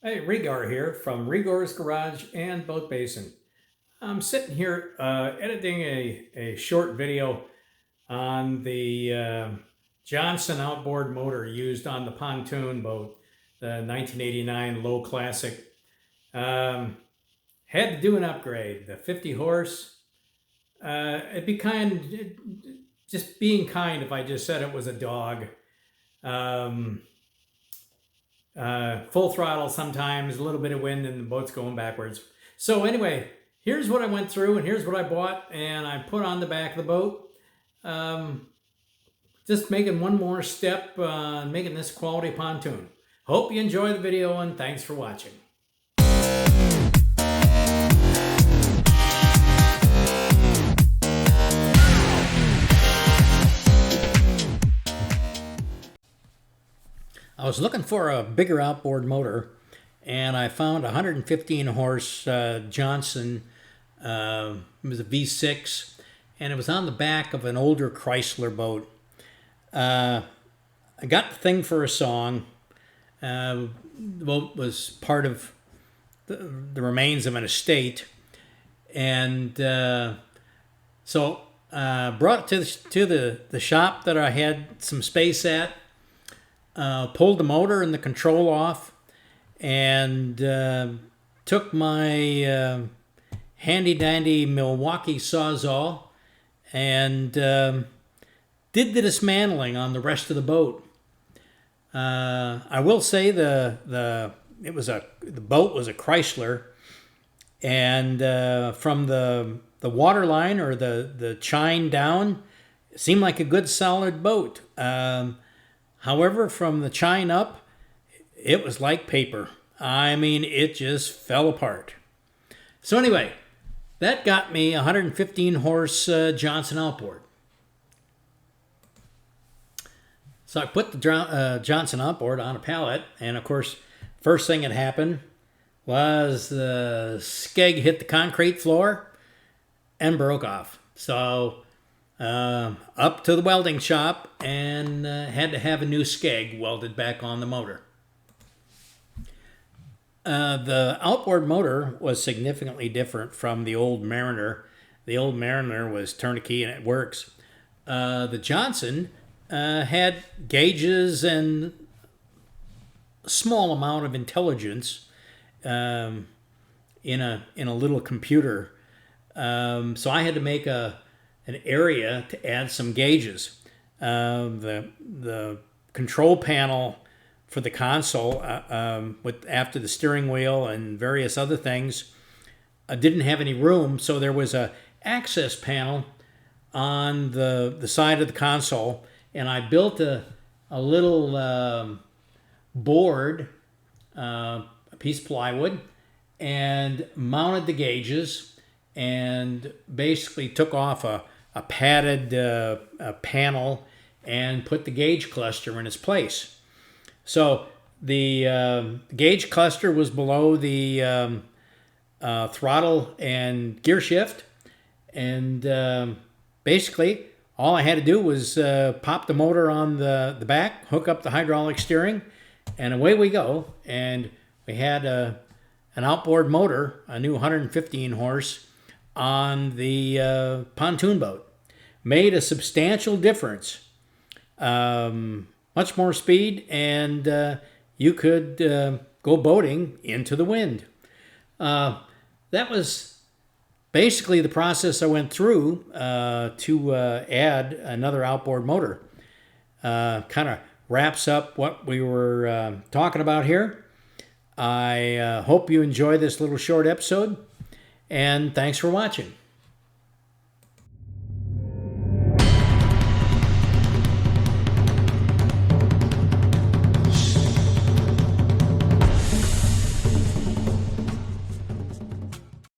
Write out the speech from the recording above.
Hey, Regar here from Regar's Garage and Boat Basin. I'm sitting here editing a short video on the Johnson outboard motor used on the pontoon boat, the 1989 Lowe Classic. Had to do an upgrade, the 50 horse. It'd be just being kind if I just said it was a dog. Um, Full throttle sometimes, a little bit of wind, and the boat's going backwards. So anyway, here's what I went through, and here's what I bought, and I put on the back of the boat. Just making one more step on making this quality pontoon. Hope you enjoy the video, and thanks for watching. I was looking for a bigger outboard motor, and I found a 115 horse Johnson. It was a V6, and it was on the back of an older Chrysler boat. I got the thing for a song. The boat was part of the remains of an estate, and so brought it to the shop that I had some space at. Pulled the motor and the control off, and took my handy-dandy Milwaukee Sawzall and did the dismantling on the rest of the boat. I will say the boat was a Chrysler, and from the water line or the chine down, it seemed like a good solid boat. However, from the chine up, it was like paper. I mean, it just fell apart. So anyway, that got me a 115 horse Johnson outboard. So I put the Johnson outboard on a pallet, and of course, first thing that happened was the skeg hit the concrete floor and broke off. So up to the welding shop and had to have a new skeg welded back on the motor. The outboard motor was significantly different from the old Mariner. The old Mariner was turnkey and it works. The Johnson had gauges and a small amount of intelligence in a little computer. So I had to make an area to add some gauges. The control panel for the console, after the steering wheel and various other things, didn't have any room, so there was a access panel on the side of the console, and I built a little board, a piece of plywood, and mounted the gauges, and basically took off a padded panel and put the gauge cluster in its place. So the gauge cluster was below the throttle and gear shift, and basically all I had to do was pop the motor on the back, hook up the hydraulic steering, and away we go. And we had an outboard motor, a new 115 horse, on the pontoon boat. Made a substantial difference. Much more speed, and you could go boating into the wind. That was basically the process I went through to add another outboard motor. Kind of wraps up what we were talking about here. I hope you enjoy this little short episode, and thanks for watching.